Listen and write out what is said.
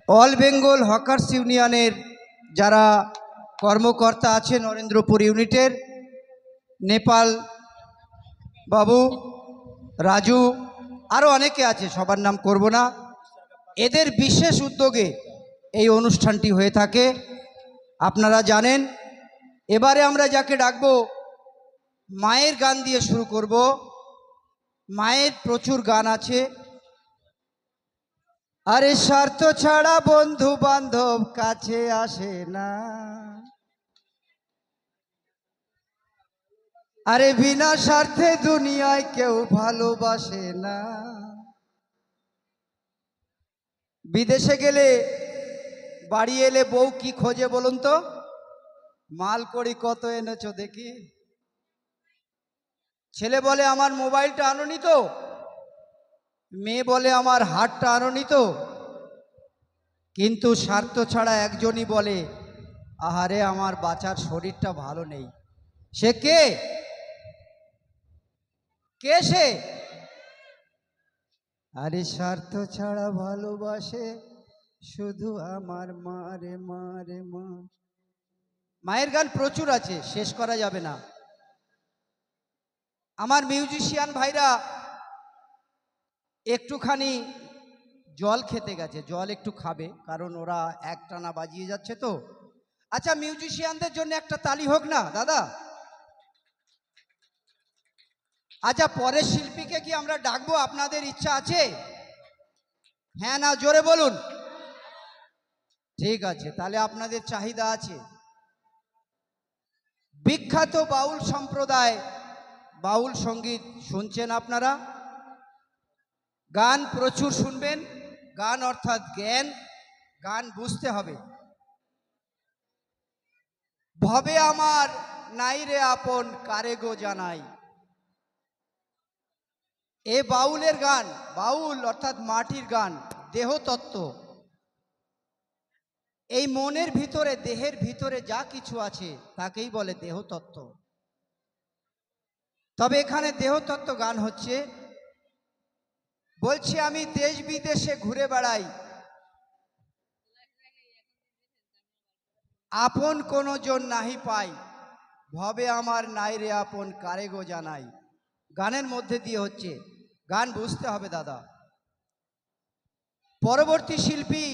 All Bengal hawkers ইউনিয়নের যারা কর্মকর্তা আছে নরেন্দ্রপুর ইউনিটের, নেপাল বাবু, রাজু, আরও অনেকে আছে, সবার নাম করব না, এদের বিশেষ উদ্যোগে এই অনুষ্ঠানটি হয়ে থাকে। আপনারা জানেন, এবারে আমরা যাকে ডাকবো মায়ের গান দিয়ে শুরু করব। মায়ের প্রচুর গান আছে। আরে স্বার্থ ছাড়া বন্ধু বান্ধব কাছে আসে না, আরে বিনা স্বার্থে দুনিয়ায় কেউ ভালোবাসে না। বিদেশে গেলে বাড়ি এলে বউ কি খোঁজে বলুন তো? মাল করি কত এনেছো দেখি। ছেলে বলে আমার মোবাইলটা আনোনি তো, মেয়ে বলে আমার হাতটা আনোনি তো। কিন্তু স্বার্থ ছাড়া একজনই বলে, আহারে আমার বাচ্চার শরীরটা ভালো নেই। সে কে? কে সে? আরে স্বার্থ ছাড়া ভালোবাসে শুধু আমার মা রে মা রে মা। মায়ের গান প্রচুর আছে, শেষ করা যাবে না। আমার মিউজিশিয়ান ভাইরা একটুখানি জল খেতে গেছে, জল একটু খাবে, কারণ ওরা একটানা বাজিয়ে যাচ্ছে তো। আচ্ছা, মিউজিশিয়ানদের জন্য একটা তালি হোক না দাদা? আচ্ছা, পরের শিল্পীকে কি আমরা ডাকবো? আপনাদের ইচ্ছা আছে? হ্যাঁ না জোরে বলুন। ঠিক আছে, তাহলে আপনাদের চাহিদা আছে। বিখ্যাত বাউল সম্প্রদায়, বাউল সঙ্গীত শুনছেন আপনারা, গান প্রচুর শুনবেন। গান অর্থাৎ জ্ঞান, গান বুঝতে হবে। ভবে আমার নাই রে আপন কারে গো জানাই, এ বাউলের গান। বাউল অর্থাৎ মাটির গান, দেহতত্ত্ব। এই মনের ভিতরে, দেহের ভিতরে যা কিছু আছে তাকেই বলে দেহতত্ত্ব। তবে এখানে দেহতত্ত্ব গান হচ্ছে। বলছি আমি দেশ বিদেশে ঘুরে বেড়াই, আপন কোনো জন নাহি পাই, ভবে আমার নাই রে আপন কারে গো জানাই। গানের মধ্যে দিয়ে হচ্ছে, গান বুঝতে হবে দাদা। পরবর্তী শিল্পী